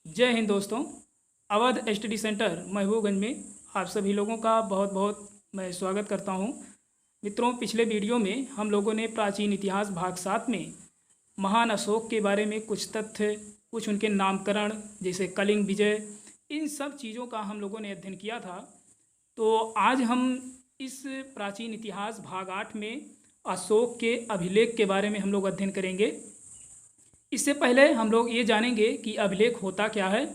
जय हिंद दोस्तों। Awadh study centre Mahbubganj में आप सभी लोगों का बहुत बहुत मैं स्वागत करता हूं। मित्रों, पिछले वीडियो में हम लोगों ने प्राचीन इतिहास भाग 7 में महान अशोक के बारे में कुछ तथ्य, कुछ उनके नामकरण जैसे कलिंग विजय, इन सब चीज़ों का हम लोगों ने अध्ययन किया था। तो आज हम इस प्राचीन इतिहास भाग 8 में अशोक के अभिलेख के बारे में हम लोग अध्ययन करेंगे। इससे पहले हम लोग ये जानेंगे कि अभिलेख होता क्या है।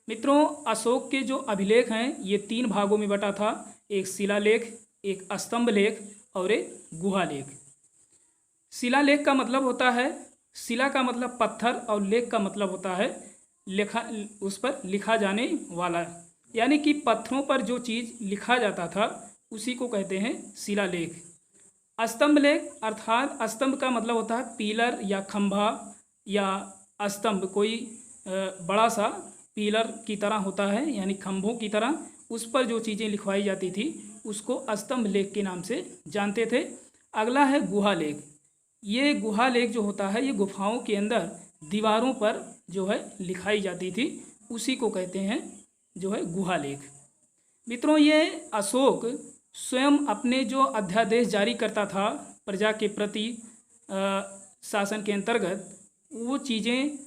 मित्रों, अशोक के जो अभिलेख हैं ये 3 भागों में बटा था। एक शिलालेख, एक स्तंभ लेख और एक गुहा लेख। शिलालेख का मतलब होता है, शिला का मतलब पत्थर और लेख का मतलब होता है लिखा, उस पर लिखा जाने वाला, यानी कि पत्थरों पर जो चीज़ लिखा जाता था उसी को कहते हैं शिलालेख। स्तंभ लेख अर्थात स्तंभ का मतलब होता है पीलर या खंभा या स्तंभ, कोई बड़ा सा पीलर की तरह होता है, यानी खंभों की तरह, उस पर जो चीज़ें लिखवाई जाती थी उसको स्तंभ लेख के नाम से जानते थे। अगला है गुहा लेख। ये गुहा लेख जो होता है ये गुफाओं के अंदर दीवारों पर जो है लिखाई जाती थी, उसी को कहते हैं जो है गुहा लेख। मित्रों, ये अशोक स्वयं अपने जो अध्यादेश जारी करता था प्रजा के प्रति शासन के अंतर्गत, वो चीज़ें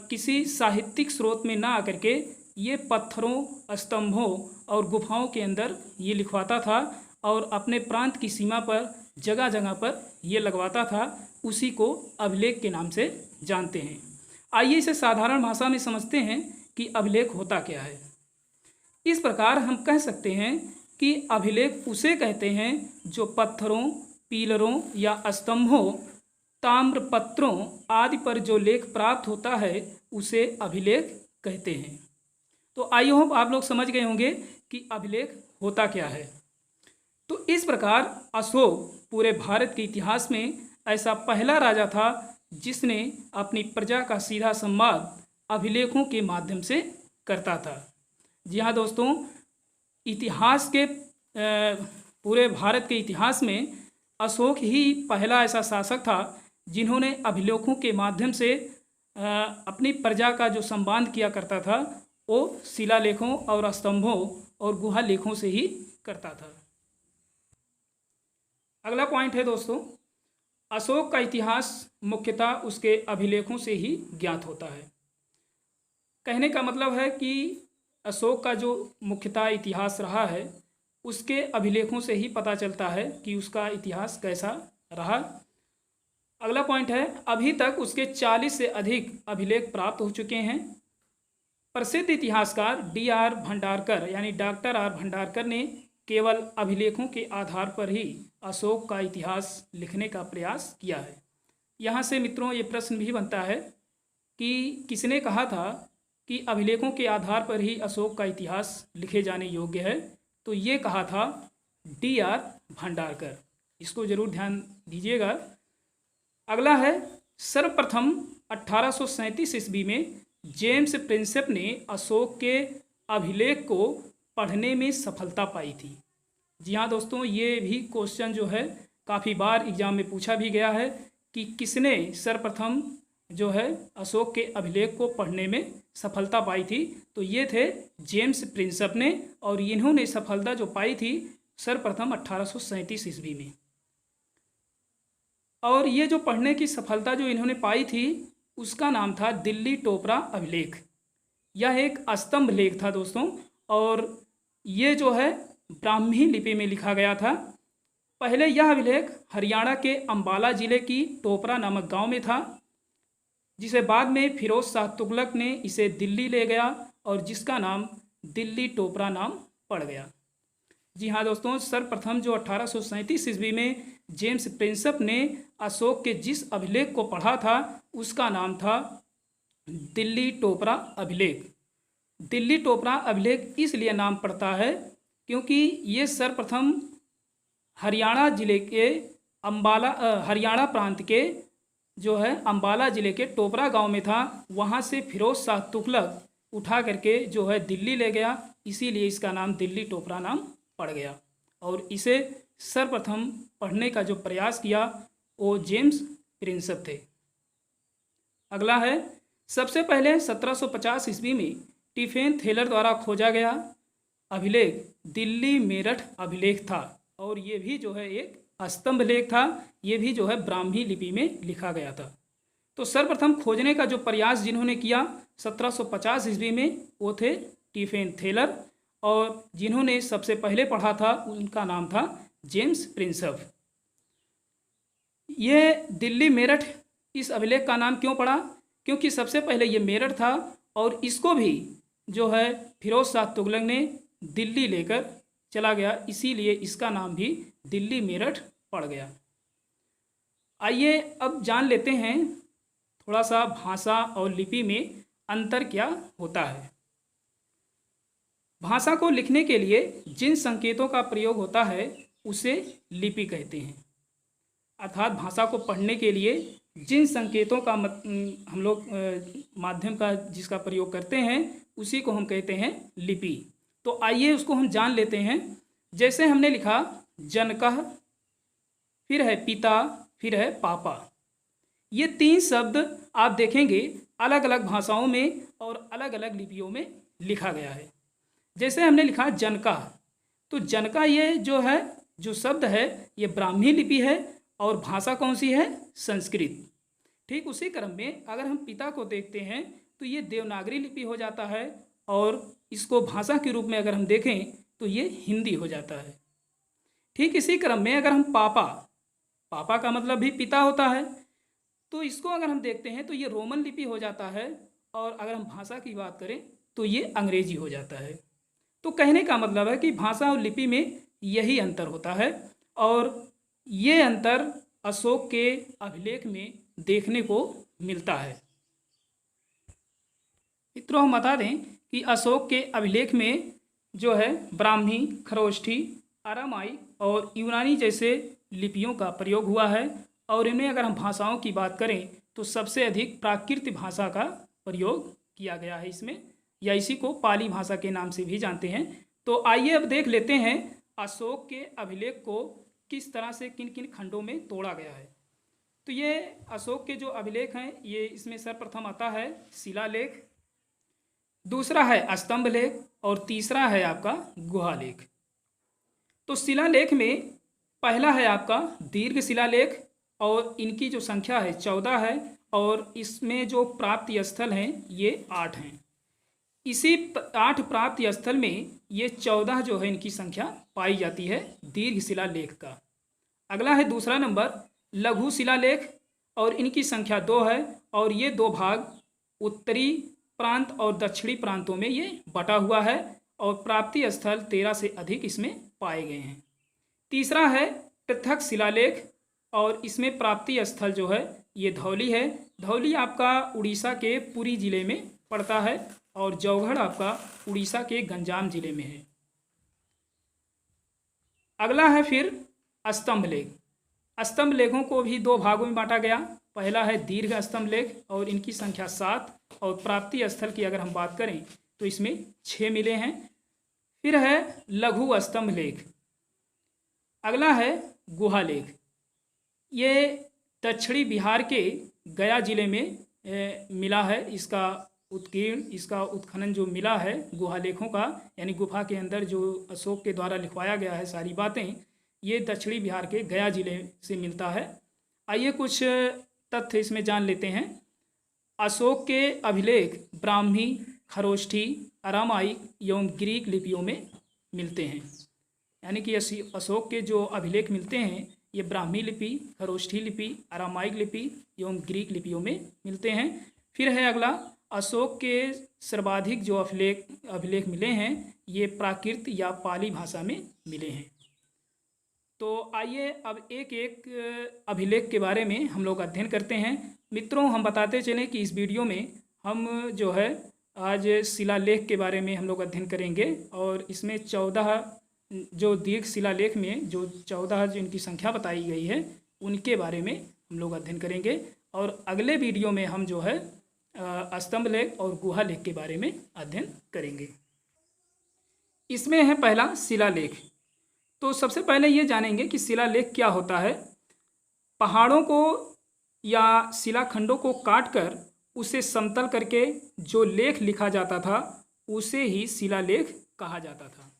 किसी साहित्यिक स्रोत में ना आकर के ये पत्थरों, स्तंभों और गुफाओं के अंदर ये लिखवाता था और अपने प्रांत की सीमा पर जगह जगह पर ये लगवाता था। उसी को अभिलेख के नाम से जानते हैं। आइए इसे साधारण भाषा में समझते हैं कि अभिलेख होता क्या है। इस प्रकार हम कह सकते हैं कि अभिलेख उसे कहते हैं जो पत्थरों, पीलरों या स्तंभों, ताम्रपत्रों आदि पर जो लेख प्राप्त होता है उसे अभिलेख कहते हैं। तो आई होप आप लोग समझ गए होंगे कि अभिलेख होता क्या है। तो इस प्रकार अशोक पूरे भारत के इतिहास में ऐसा पहला राजा था जिसने अपनी प्रजा का सीधा संवाद अभिलेखों के माध्यम से करता था। जी हाँ दोस्तों, इतिहास के पूरे भारत के इतिहास में अशोक ही पहला ऐसा शासक था जिन्होंने अभिलेखों के माध्यम से अपनी प्रजा का जो संवाद किया करता था वो शिलालेखों और स्तंभों और गुहा लेखों से ही करता था। अगला पॉइंट है दोस्तों, अशोक का इतिहास मुख्यतः उसके अभिलेखों से ही ज्ञात होता है। कहने का मतलब है कि अशोक का जो मुख्यतः इतिहास रहा है उसके अभिलेखों से ही पता चलता है कि उसका इतिहास कैसा रहा। अगला पॉइंट है, अभी तक उसके 40 से अधिक अभिलेख प्राप्त हो चुके हैं। प्रसिद्ध इतिहासकार D.R. भंडारकर यानी डॉक्टर आर भंडारकर ने केवल अभिलेखों के आधार पर ही अशोक का इतिहास लिखने का प्रयास किया है। यहाँ से मित्रों ये प्रश्न भी बनता है कि किसने कहा था कि अभिलेखों के आधार पर ही अशोक का इतिहास लिखे जाने योग्य है। तो ये कहा था D.R. भंडारकर। इसको जरूर ध्यान दीजिएगा। अगला है, सर्वप्रथम 1837 ईस्वी में जेम्स प्रिंसेप ने अशोक के अभिलेख को पढ़ने में सफलता पाई थी। जी हाँ दोस्तों, ये भी क्वेश्चन जो है काफ़ी बार एग्जाम में पूछा भी गया है कि किसने सर्वप्रथम जो है अशोक के अभिलेख को पढ़ने में सफलता पाई थी। तो ये थे जेम्स प्रिंसेप ने, और इन्होंने सफलता जो पाई थी सर्वप्रथम 1837 ईस्वी में। और ये जो पढ़ने की सफलता जो इन्होंने पाई थी उसका नाम था दिल्ली टोपरा अभिलेख। यह एक स्तंभ लेख था दोस्तों, और ये जो है ब्राह्मी लिपि में लिखा गया था। पहले यह अभिलेख हरियाणा के अंबाला जिले की टोपरा नामक गांव में था, जिसे बाद में फिरोज शाह तुगलक ने इसे दिल्ली ले गया और जिसका नाम दिल्ली टोपरा नाम पड़ गया। जी हाँ दोस्तों, सर्वप्रथम जो 1837 ईस्वी में जेम्स प्रिंसेप ने अशोक के जिस अभिलेख को पढ़ा था उसका नाम था दिल्ली टोपरा अभिलेख। दिल्ली टोपरा अभिलेख इसलिए नाम पड़ता है क्योंकि ये सर्वप्रथम हरियाणा जिले के हरियाणा प्रांत के जो है अंबाला जिले के टोपरा गांव में था। वहाँ से फिरोज शाह तुगलक उठा करके जो है दिल्ली ले गया, इसीलिए इसका नाम दिल्ली टोपरा नाम पड़ गया। और इसे सर्वप्रथम पढ़ने का जो प्रयास किया वो जेम्स प्रिंसेप थे। अगला है, सबसे पहले 1750 ईस्वी में टिफेन थेलर द्वारा खोजा गया अभिलेख दिल्ली मेरठ अभिलेख था, और ये भी जो है एक स्तंभ लेख था। ये भी जो है ब्राह्मी लिपि में लिखा गया था। तो सर्वप्रथम खोजने का जो प्रयास जिन्होंने किया 1750 ईस्वी में, वो थे टिफेन थेलर, और जिन्होंने सबसे पहले पढ़ा था उनका नाम था जेम्स प्रिंसफ। ये दिल्ली मेरठ इस अभिलेख का नाम क्यों पड़ा? क्योंकि सबसे पहले ये मेरठ था और इसको भी जो है फिरोज शाह तुगलक ने दिल्ली लेकर चला गया, इसीलिए इसका नाम भी दिल्ली मेरठ पड़ गया। आइए अब जान लेते हैं थोड़ा सा भाषा और लिपि में अंतर क्या होता है। भाषा को लिखने के लिए जिन संकेतों का प्रयोग होता है उसे लिपि कहते हैं, अर्थात भाषा को पढ़ने के लिए जिन संकेतों का हम लोग माध्यम का जिसका प्रयोग करते हैं उसी को हम कहते हैं लिपि। तो आइए उसको हम जान लेते हैं। जैसे हमने लिखा जनकः, फिर है पिता, फिर है पापा। ये तीन शब्द आप देखेंगे अलग अलग भाषाओं में और अलग अलग लिपियों में लिखा गया है। जैसे हमने लिखा जनका, तो जनका ये जो है जो शब्द है ये ब्राह्मी लिपि है और भाषा कौन सी है? संस्कृत। ठीक उसी क्रम में अगर हम पिता को देखते हैं तो ये देवनागरी लिपि हो जाता है, और इसको भाषा के रूप में अगर हम देखें तो ये हिंदी हो जाता है। ठीक इसी क्रम में अगर हम पापा, पापा का मतलब भी पिता होता है, तो इसको अगर हम देखते हैं तो ये रोमन लिपि हो जाता है, और अगर हम भाषा की बात करें तो ये अंग्रेजी हो जाता है। तो कहने का मतलब है कि भाषा और लिपि में यही अंतर होता है, और ये अंतर अशोक के अभिलेख में देखने को मिलता है। मित्रों हम बता दें कि अशोक के अभिलेख में जो है ब्राह्मी, खरोष्ठी, अरामाई और यूनानी जैसे लिपियों का प्रयोग हुआ है, और इनमें अगर हम भाषाओं की बात करें तो सबसे अधिक प्राकृत भाषा का प्रयोग किया गया है इसमें, या इसी को पाली भाषा के नाम से भी जानते हैं। तो आइए अब देख लेते हैं अशोक के अभिलेख को किस तरह से किन किन खंडों में तोड़ा गया है। तो ये अशोक के जो अभिलेख हैं ये इसमें सर्वप्रथम आता है शिलालेख, दूसरा है स्तंभ लेख, और तीसरा है आपका गुहा लेख। तो शिलालेख में पहला है आपका दीर्घ शिलालेख, और इनकी जो संख्या है 14 है, और इसमें जो प्राप्ति स्थल हैं ये 8 हैं। इसी 8 प्राप्ति स्थल में ये 14 जो है इनकी संख्या पाई जाती है दीर्घ शिलालेख का। अगला है दूसरा नंबर लघु शिलालेख, और इनकी संख्या 2 है, और ये 2 भाग उत्तरी प्रांत और दक्षिणी प्रांतों में ये बटा हुआ है, और प्राप्ति स्थल 13 से अधिक इसमें पाए गए हैं। तीसरा है पृथक शिलालेख, और इसमें प्राप्ति स्थल जो है ये धौली है। धौली आपका उड़ीसा के पुरी जिले में पड़ता है, और जौगढ़ आपका उड़ीसा के गंजाम जिले में है। अगला है फिर स्तंभ लेख। स्तंभ लेखों को भी 2 भागों में बांटा गया। पहला है दीर्घ स्तंभ लेख, और इनकी संख्या 7, और प्राप्ति स्थल की अगर हम बात करें तो इसमें 6 मिले हैं। फिर है लघु स्तंभ लेख। अगला है गुहा लेख। ये दक्षिणी बिहार के गया जिले में मिला है। इसका उत्कीर्ण, इसका उत्खनन जो मिला है गुहा लेखों का, यानी गुफा के अंदर जो अशोक के द्वारा लिखवाया गया है सारी बातें, ये दक्षिणी बिहार के गया जिले से मिलता है। आइए कुछ तथ्य इसमें जान लेते हैं। अशोक के अभिलेख ब्राह्मी, खरोष्ठी, अरामाइक एवं ग्रीक लिपियों में मिलते हैं, यानी कि अशोक के जो अभिलेख मिलते हैं ये ब्राह्मी लिपि, खरोष्ठी लिपि, अरामाइक लिपि एवं ग्रीक लिपियों में मिलते हैं। फिर है अगला अशोक के सर्वाधिक जो अभिलेख मिले हैं ये प्राकृत या पाली भाषा में मिले हैं। तो आइए अब एक एक अभिलेख के बारे में हम लोग अध्ययन करते हैं। मित्रों हम बताते चलें कि इस वीडियो में हम जो है आज शिलालेख के बारे में हम लोग अध्ययन करेंगे, और इसमें 14 जो दीर्घ शिलालेख में जो 14 जो इनकी संख्या बताई गई है उनके बारे में हम लोग अध्ययन करेंगे, और अगले वीडियो में हम जो है स्तंभ लेख और गुहा लेख के बारे में अध्ययन करेंगे। इसमें है पहला शिलालेख। तो सबसे पहले ये जानेंगे कि शिलालेख क्या होता है। पहाड़ों को या शिलाखंडों को काटकर उसे समतल करके जो लेख लिखा जाता था उसे ही शिलालेख कहा जाता था।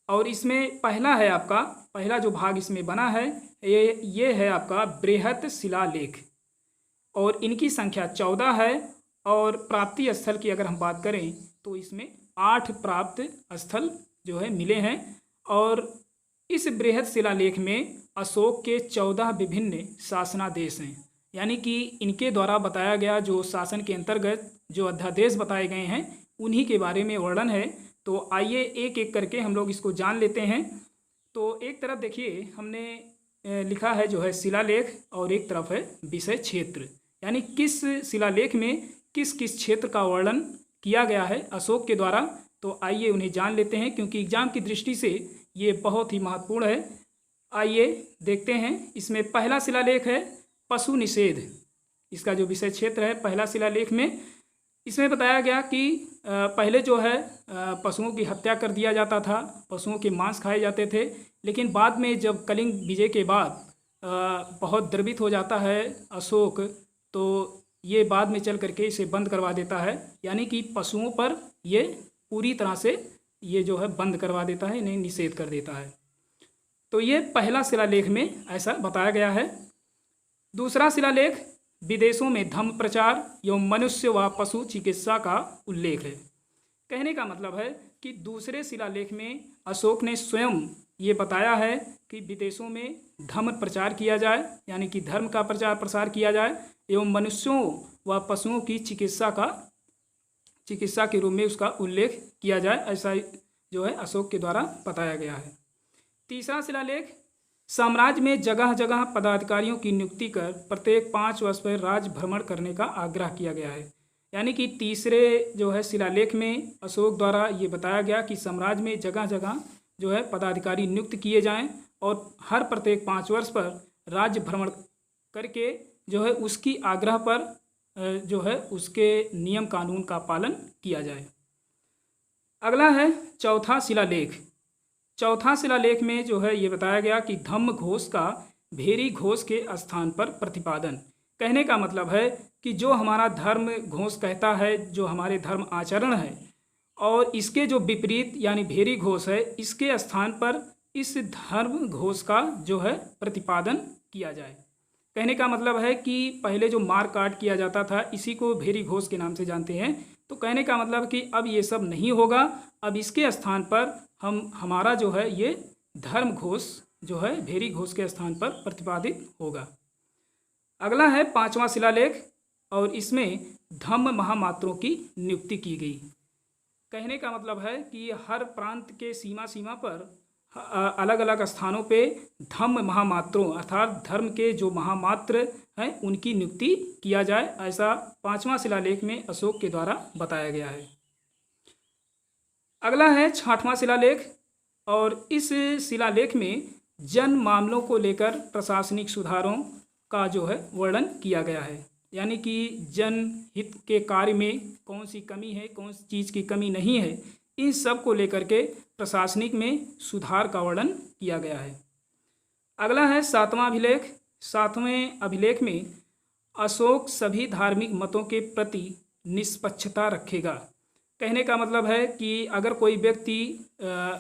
और इसमें पहला है आपका, पहला जो भाग इसमें बना है ये है आपका बृहत शिलालेख, और इनकी संख्या 14 है। और प्राप्ति स्थल की अगर हम बात करें तो इसमें 8 प्राप्त स्थल जो है मिले हैं। और इस बृहत शिलालेख में अशोक के 14 विभिन्न शासनादेश हैं, यानी कि इनके द्वारा बताया गया जो शासन के अंतर्गत जो अध्यादेश बताए गए हैं उन्हीं के बारे में वर्णन है। तो आइए एक एक करके हम लोग इसको जान लेते हैं। तो एक तरफ देखिए हमने लिखा है जो है शिलालेख, और एक तरफ है विषय क्षेत्र, यानी किस शिलालेख में किस किस क्षेत्र का वर्णन किया गया है अशोक के द्वारा। तो आइए उन्हें जान लेते हैं, क्योंकि एग्जाम की दृष्टि से ये बहुत ही महत्वपूर्ण है। आइए देखते हैं। इसमें पहला शिलालेख है पशु निषेध। इसका जो विषय क्षेत्र है पहला शिलालेख में, इसमें बताया गया कि पहले जो है पशुओं की हत्या कर दिया जाता था, पशुओं के मांस खाए जाते थे। लेकिन बाद में जब कलिंग विजय के बाद बहुत द्रवित हो जाता है अशोक, तो ये बाद में चल करके इसे बंद करवा देता है, यानी कि पशुओं पर ये पूरी तरह से ये जो है बंद करवा देता है, इन्हें निषेध कर देता है। तो ये पहला शिलालेख में ऐसा बताया गया है। दूसरा शिलालेख विदेशों में धम्म प्रचार एवं मनुष्य व पशु चिकित्सा का उल्लेख है। कहने का मतलब है कि दूसरे शिलालेख में अशोक ने स्वयं ये बताया है कि विदेशों में धम्म प्रचार किया जाए, यानी कि धर्म का प्रचार प्रसार किया जाए, एवं मनुष्यों व पशुओं की चिकित्सा के रूप में उसका उल्लेख किया जाए, ऐसा जो है अशोक के द्वारा बताया गया है। तीसरा शिलालेख साम्राज्य में जगह जगह पदाधिकारियों की नियुक्ति कर प्रत्येक 5 वर्ष पर राज्य भ्रमण करने का आग्रह किया गया है। यानी कि तीसरे जो है शिलालेख में अशोक द्वारा ये बताया गया कि साम्राज्य में जगह जगह जो है पदाधिकारी नियुक्त किए जाएं, और हर प्रत्येक 5 वर्ष पर राज्य भ्रमण करके जो है उसकी आग्रह पर जो है उसके नियम कानून का पालन किया जाए। अगला है चौथा शिलालेख। चौथा शिलालेख में जो है ये बताया गया कि धम्म घोष का भेरी घोष के स्थान पर प्रतिपादन। कहने का मतलब है कि जो हमारा धर्म घोष कहता है, जो हमारे धर्म आचरण है, और इसके जो विपरीत यानी भेरी घोष है, इसके स्थान पर इस धर्म घोष का जो है प्रतिपादन किया जाए। कहने का मतलब है कि पहले जो मार काट किया जाता था इसी को भेरी घोष के नाम से जानते हैं। तो कहने का मतलब कि अब ये सब नहीं होगा, अब इसके स्थान पर हमारा जो है ये धर्म घोष जो है भेरी घोष के स्थान पर प्रतिपादित होगा। अगला है पांचवा शिलालेख, और इसमें धम्म महामात्रों की नियुक्ति की गई। कहने का मतलब है कि हर प्रांत के सीमा पर अलग अलग स्थानों पे धम्म महामात्रों अर्थात धर्म के जो महामात्र हैं उनकी नियुक्ति किया जाए, ऐसा पांचवा शिलालेख में अशोक के द्वारा बताया गया है। अगला है छठवां शिलालेख, और इस शिलालेख में जन मामलों को लेकर प्रशासनिक सुधारों का जो है वर्णन किया गया है। यानी कि जनहित के कार्य में कौन सी कमी है, कौन सी चीज़ की कमी नहीं है, इन सब को लेकर के प्रशासनिक में सुधार का वर्णन किया गया है। अगला है सातवां अभिलेख। सातवें अभिलेख में अशोक सभी धार्मिक मतों के प्रति निष्पक्षता रखेगा। कहने का मतलब है कि अगर कोई व्यक्ति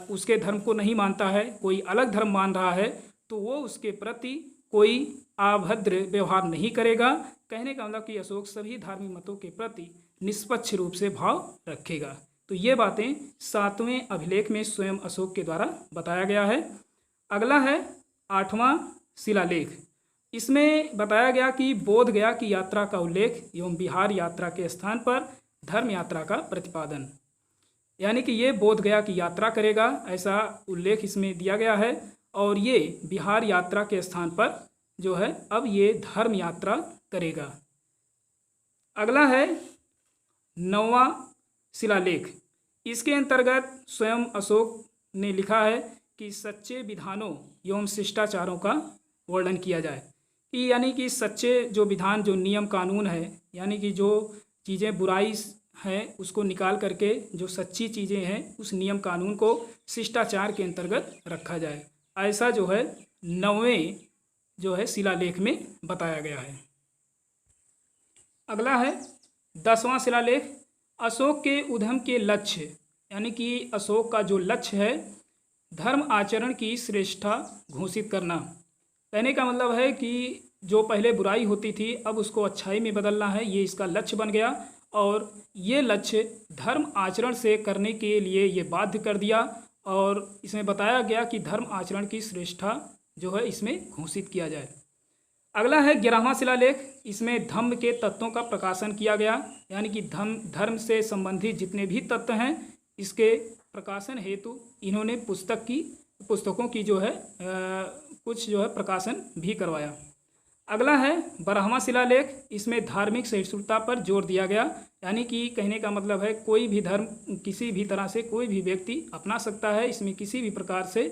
उसके धर्म को नहीं मानता है, कोई अलग धर्म मान रहा है, तो वो उसके प्रति कोई अभद्र व्यवहार नहीं करेगा। कहने का मतलब कि अशोक सभी धार्मिक मतों के प्रति निष्पक्ष रूप से भाव रखेगा। तो ये बातें सातवें अभिलेख में स्वयं अशोक के द्वारा बताया गया है। अगला है आठवां शिलालेख। इसमें बताया गया कि बोध गया की यात्रा का उल्लेख एवं बिहार यात्रा के स्थान पर धर्म यात्रा का प्रतिपादन। यानी कि ये बोध गया की यात्रा करेगा, ऐसा उल्लेख इसमें दिया गया है, और ये बिहार यात्रा के स्थान पर जो है अब ये धर्म यात्रा करेगा। अगला है नौवां शिलालेख। इसके अंतर्गत स्वयं अशोक ने लिखा है कि सच्चे विधानों एवं शिष्टाचारों का वर्णन किया जाए, कि यानी कि सच्चे जो विधान, जो नियम कानून है, यानी कि जो चीज़ें बुराई हैं उसको निकाल करके जो सच्ची चीज़ें हैं उस नियम कानून को शिष्टाचार के अंतर्गत रखा जाए, ऐसा जो है नौवें जो है शिलालेख में बताया गया है। अगला है 10वां शिलालेख, अशोक के उद्यम के लक्ष्य, यानी कि अशोक का जो लक्ष्य है धर्म आचरण की श्रेष्ठता घोषित करना। कहने का मतलब है कि जो पहले बुराई होती थी अब उसको अच्छाई में बदलना है, ये इसका लक्ष्य बन गया और ये लक्ष्य धर्म आचरण से करने के लिए ये बाध्य कर दिया। और इसमें बताया गया कि धर्म आचरण की श्रेष्ठता जो है इसमें घोषित किया जाए। अगला है 11वां शिलालेख, इसमें धम्म के तत्वों का प्रकाशन किया गया, यानी कि धर्म से संबंधित जितने भी तत्व हैं इसके प्रकाशन हेतु इन्होंने पुस्तकों की जो है कुछ जो है प्रकाशन भी करवाया। अगला है 12वां शिलालेख, इसमें धार्मिक सहिष्णुता पर जोर दिया गया, यानी कि कहने का मतलब है कोई भी धर्म किसी भी तरह से कोई भी व्यक्ति अपना सकता है, इसमें किसी भी प्रकार से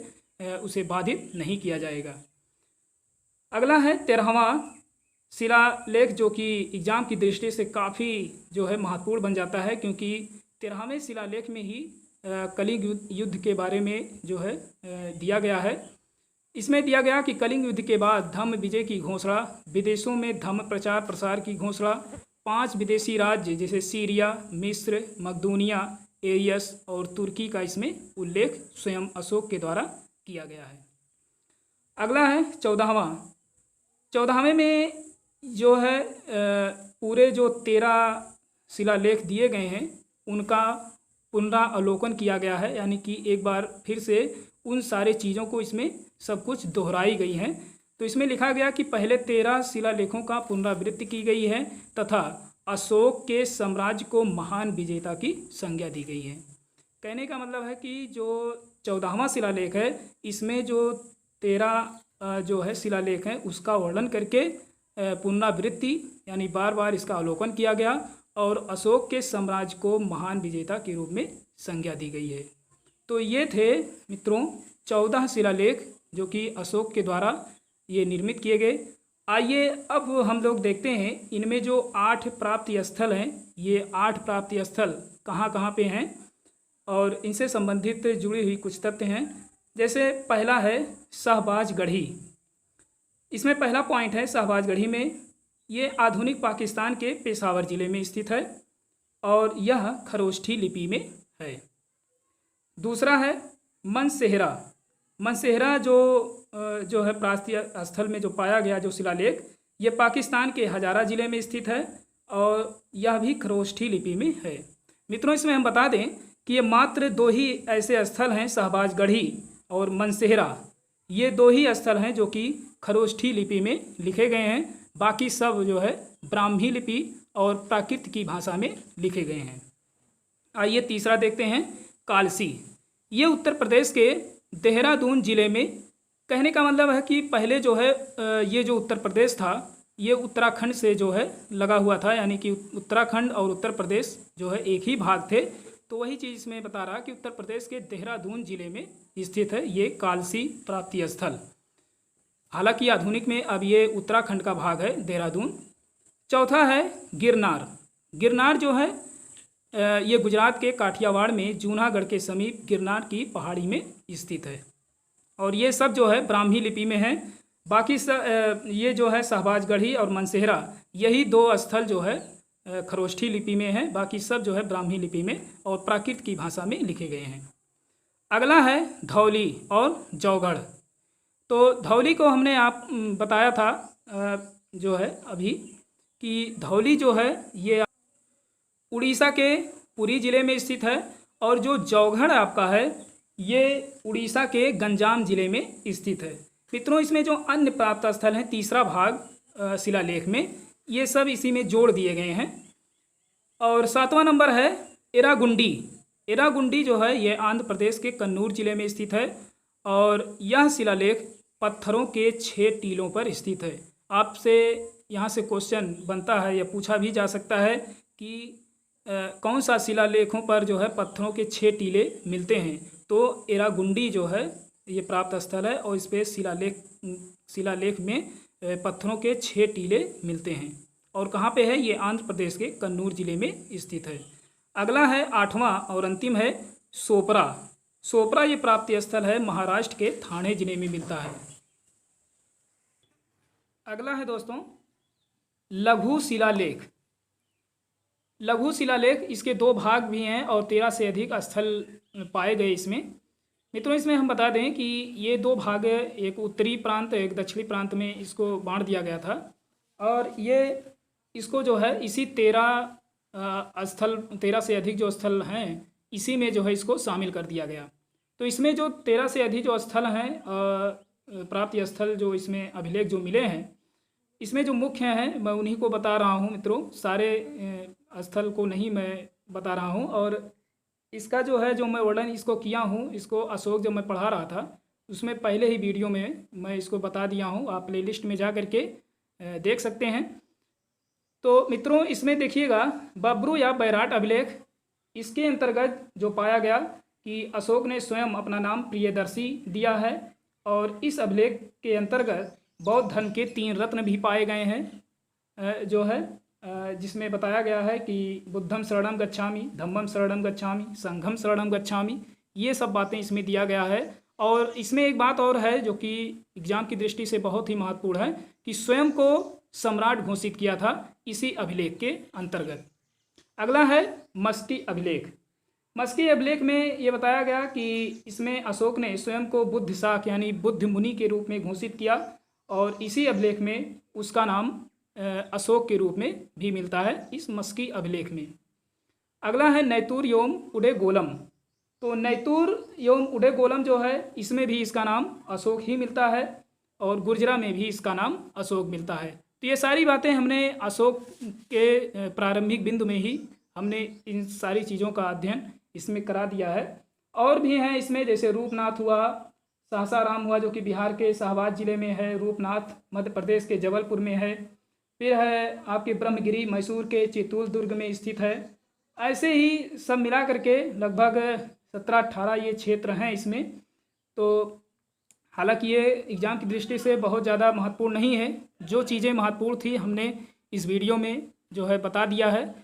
उसे बाधित नहीं किया जाएगा। अगला है 13वां शिलालेख, जो कि एग्ज़ाम की दृष्टि से काफ़ी जो है महत्वपूर्ण बन जाता है, क्योंकि 13वें शिलालेख में ही कलिंग युद्ध के बारे में जो है दिया गया है। इसमें दिया गया कि कलिंग युद्ध के बाद धम्म विजय की घोषणा, विदेशों में धम्म प्रचार प्रसार की घोषणा, 5 विदेशी राज्य जैसे सीरिया, मिस्र, मकदूनिया, एरियस और तुर्की का इसमें उल्लेख स्वयं अशोक के द्वारा किया गया है। अगला है 14वें में जो है पूरे जो 13 शिलालेख दिए गए हैं उनका पुनरावलोकन किया गया है, यानी कि एक बार फिर से उन सारे चीज़ों को इसमें सब कुछ दोहराई गई हैं। तो इसमें लिखा गया कि पहले 13 शिलालेखों का पुनरावृत्ति की गई है तथा अशोक के साम्राज्य को महान विजेता की संज्ञा दी गई है। कहने का मतलब है कि जो 14वां शिलालेख है इसमें जो 13 जो है शिलालेख हैं उसका वर्णन करके पुनरावृत्ति यानी बार बार इसका अवलोकन किया गया और अशोक के साम्राज्य को महान विजेता के रूप में संज्ञा दी गई है। तो ये थे मित्रों 14 शिलालेख जो कि अशोक के द्वारा ये निर्मित किए गए। आइए अब हम लोग देखते हैं इनमें जो 8 प्राप्ति स्थल हैं, ये 8 प्राप्ति स्थल कहाँ कहाँ पे हैं और इनसे संबंधित जुड़ी हुई कुछ तथ्य हैं। जैसे पहला है शहबाजगढ़ी। इसमें पहला पॉइंट है शहबाजगढ़ी में, ये आधुनिक पाकिस्तान के पेशावर ज़िले में स्थित है और यह खरोष्ठी लिपि में है। दूसरा है मनसेहरा। मनसेहरा जो है प्राप्ति स्थल में जो पाया गया जो शिलालेख, ये पाकिस्तान के हजारा ज़िले में स्थित है और यह भी खरोष्ठी लिपि में है। मित्रों इसमें हम बता दें कि ये मात्र 2 ही ऐसे स्थल हैं, शहबाजगढ़ी और मनसेहरा, ये 2 ही स्थल हैं जो कि खरोष्ठी लिपि में लिखे गए हैं, बाकी सब जो है ब्राह्मी लिपि और प्राकृत की भाषा में लिखे गए हैं। आइए तीसरा देखते हैं कालसी। ये उत्तर प्रदेश के देहरादून ज़िले में, कहने का मतलब है कि पहले जो है ये जो उत्तर प्रदेश था ये उत्तराखंड से जो है लगा हुआ था, यानी कि उत्तराखंड और उत्तर प्रदेश जो है एक ही भाग थे। तो वही चीज़ इसमें बता रहा कि उत्तर प्रदेश के देहरादून ज़िले में स्थित है ये कालसी प्राप्ति स्थल। हालांकि आधुनिक में अब ये उत्तराखंड का भाग है देहरादून। चौथा है गिरनार। गिरनार जो है ये गुजरात के काठियावाड़ में जूनागढ़ के समीप गिरनार की पहाड़ी में स्थित है और ये सब जो है ब्राह्मी लिपि में है। बाकी ये जो है शहबाजगढ़ी और मनसेहरा, यही 2 स्थल जो है खरोष्ठी लिपि में है, बाकी सब जो है ब्राह्मी लिपि में और प्राकृत की भाषा में लिखे गए हैं। अगला है धौली और जौगढ़। तो धौली को हमने आप बताया था जो है अभी कि धौली जो है ये उड़ीसा के पुरी ज़िले में स्थित है और जो जौगढ़ आपका है ये उड़ीसा के गंजाम ज़िले में स्थित है। मित्रों इसमें जो अन्य प्राप्त स्थल हैं तीसरा भाग शिलालेख में, ये सब इसी में जोड़ दिए गए हैं। और 7वां नंबर है एरागुंडी। एरागुंडी जो है ये आंध्र प्रदेश के कन्नूर ज़िले में स्थित है और यह शिलालेख पत्थरों के 6 टीलों पर स्थित है। आपसे यहाँ से क्वेश्चन बनता है या पूछा भी जा सकता है कि कौन सा शिलालेखों पर जो है पत्थरों के 6 टीले मिलते हैं। तो एरागुंडी जो है ये प्राप्त स्थल है और इस पर शिलालेख में पत्थरों के 6 टीले मिलते हैं और कहाँ पे है, ये आंध्र प्रदेश के कन्नूर ज़िले में स्थित है। अगला है 8वां और अंतिम है सोपरा। सोपरा ये प्राप्ति स्थल है महाराष्ट्र के ठाणे ज़िले में मिलता है। अगला है दोस्तों लघु शिलालेख। लघु शिलालेख इसके 2 भाग भी हैं और 13 से अधिक स्थल पाए गए इसमें। मित्रों, इसमें हम बता दें कि ये 2 भाग, एक उत्तरी प्रांत एक दक्षिणी प्रांत में इसको बांट दिया गया था और ये इसको जो है इसी 13 से अधिक जो स्थल हैं इसी में जो है इसको शामिल कर दिया गया। तो इसमें जो 13 से अधिक जो स्थल हैं प्राप्त स्थल जो इसमें अभिलेख जो मिले हैं, इसमें जो मुख्य हैं मैं उन्हीं को बता रहा हूं मित्रों, सारे स्थल को नहीं मैं बता रहा हूं। और इसका जो है जो मैं वर्णन इसको किया हूं, इसको अशोक जब मैं पढ़ा रहा था उसमें पहले ही वीडियो में मैं इसको बता दिया हूं, आप प्लेलिस्ट में जा करके देख सकते हैं। तो मित्रों, इसमें देखिएगा बब्रू या बैराट अभिलेख, इसके अंतर्गत जो पाया गया कि अशोक ने स्वयं अपना नाम प्रियदर्शी दिया है और इस अभिलेख के अंतर्गत बौद्ध धर्म के 3 रत्न भी पाए गए हैं, जो है जिसमें बताया गया है कि बुद्धम शरणम गच्छामि, धम्मम शरणम गच्छामि, संघम शरणम गच्छामि, ये सब बातें इसमें दिया गया है। और इसमें एक बात और है जो कि एग्जाम की दृष्टि से बहुत ही महत्वपूर्ण है कि स्वयं को सम्राट घोषित किया था इसी अभिलेख के अंतर्गत। अगला है मस्की अभिलेख। मस्की अभिलेख में ये बताया गया कि इसमें अशोक ने स्वयं को बुद्ध शाक यानी बुद्ध मुनि के रूप में घोषित किया और इसी अभिलेख में उसका नाम अशोक के रूप में भी मिलता है इस मस्की अभिलेख में। अगला है नैतुर योम उडे गोलम। तो नैतुर योम उडे गोलम जो है इसमें भी इसका नाम अशोक ही मिलता है और गुर्जरा में भी इसका नाम अशोक मिलता है। तो ये सारी बातें हमने अशोक के प्रारंभिक बिंदु में ही हमने इन सारी चीज़ों का अध्ययन इसमें करा दिया है। और भी हैं इसमें, जैसे रूपनाथ हुआ, सासाराम हुआ जो कि बिहार के शाहबाद ज़िले में है, रूपनाथ मध्य प्रदेश के जबलपुर में है, फिर है आपके ब्रह्मगिरी मैसूर के चित्तूर दुर्ग में स्थित है। ऐसे ही सब मिला करके लगभग 17-18 ये क्षेत्र हैं इसमें। तो हालांकि ये एग्ज़ाम की दृष्टि से बहुत ज़्यादा महत्वपूर्ण नहीं है, जो चीज़ें महत्वपूर्ण थी हमने इस वीडियो में जो है बता दिया है।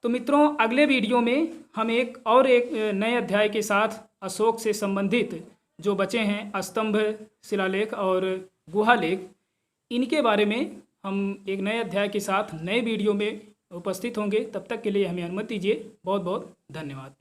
तो मित्रों, अगले वीडियो में हम एक नए अध्याय के साथ अशोक से संबंधित जो बचे हैं स्तंभ, शिलालेख और गुहालेख, इनके बारे में हम एक नए अध्याय के साथ नए वीडियो में उपस्थित होंगे। तब तक के लिए हमें अनुमति दीजिए। बहुत बहुत धन्यवाद।